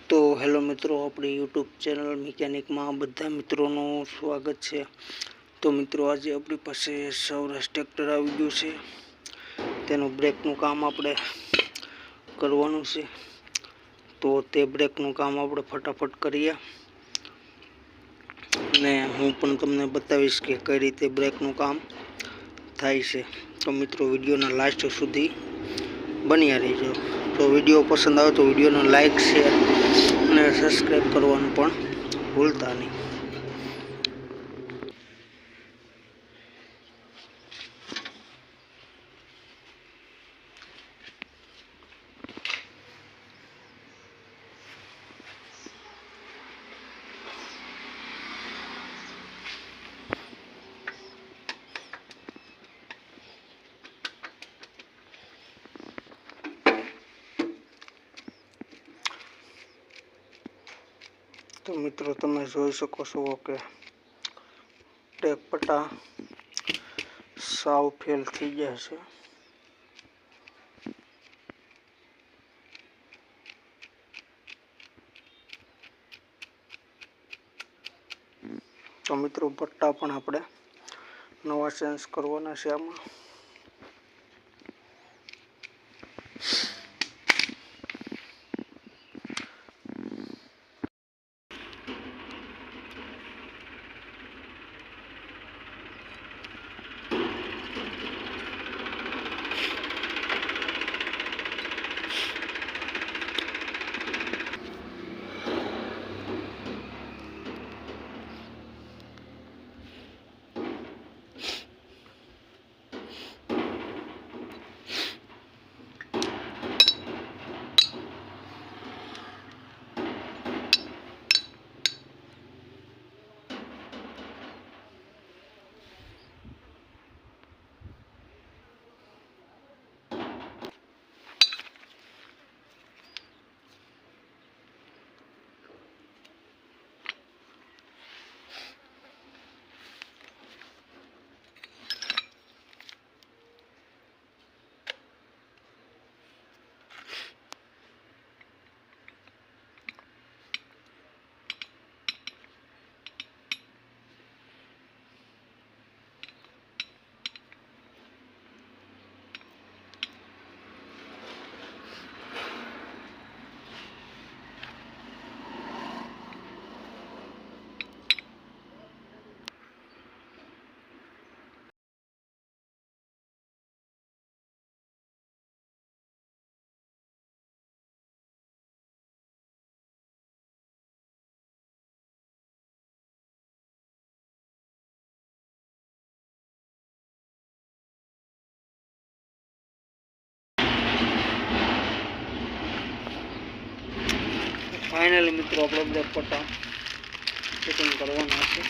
तो हेलो मित्रों, अपनी यूट्यूब चैनल मिकेनिक में बधा मित्रों स्वागत है। तो मित्रों, आज अपनी पास सौराष्ट्र ट्रेक्टर आई गયું છે। તેનું બ્રેકનું કામ આપણે કરવાનું છે। તો તે બ્રેકનું કામ આપણે ફટાફટ કરીએ અને હું પણ તમને બતાવીશ કે કઈ રીતે બ્રેકનું કામ થાય છે। તો મિત્રો, વિડીયોના લાસ્ટ સુધી બન્યા રહેજો। तो वीडियो पसंद आए तो वीडियो ने लाइक शेर और सब्सक्राइब करवानुं पण भूलता नहीं। तो मित्रों, तमे जोई शको छो के टेक पट्टा साव फेल थी गया है। तो मित्रों, पट्टा पण आपणे नवा चेन्ज करवाना छे। आमां फाइनली मित्रों, अपने ब्रेक पट्टा फिटिंग करवाना है।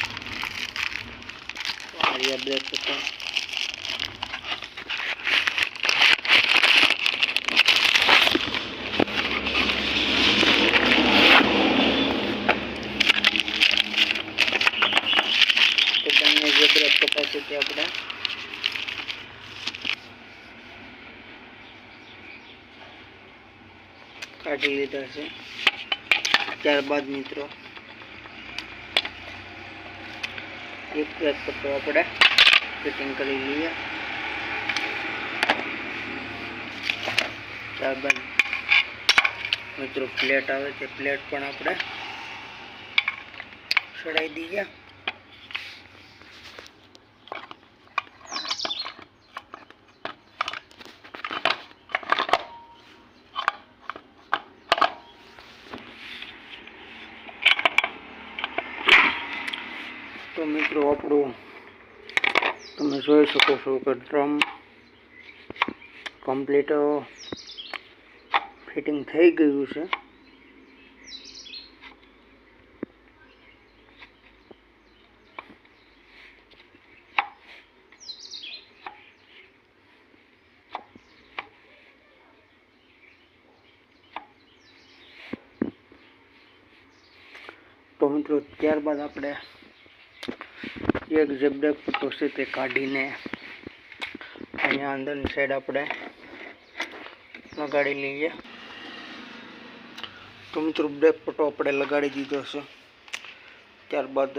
आ रहा ब्रेक पट्टा। तो बने जो ब्रेक पट्टा से अपने काढ़ी लीधा है। त्यारबाद मित्रों, एक ब्रेक पट्टो अपने फिटिंग कर लीए। त्यारबाद मित्रों, प्लेट आवे ते प्लेट पण अपने चढ़ाई दीए। तो मित्रों, आपणो तमे जोई शको छो के ड्रम कम्प्लीट फिटिंग थई गयुं छे। तो मित्रों, त्यारबाद आपणे एक जे ब्रेक पट्टो छे ते काढीने अहींया अंदरनी साइड आपणे लगाड़ी लीए। તો મિત્રો બ્રેક પટ્ટો આપણે લગાડી દીધો છે. ત્યારબાદ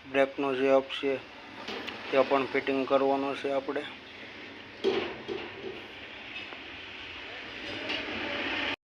બ્રેકનો જે અપ છે તે પણ ફિટિંગ કરવાનો છે આપણે.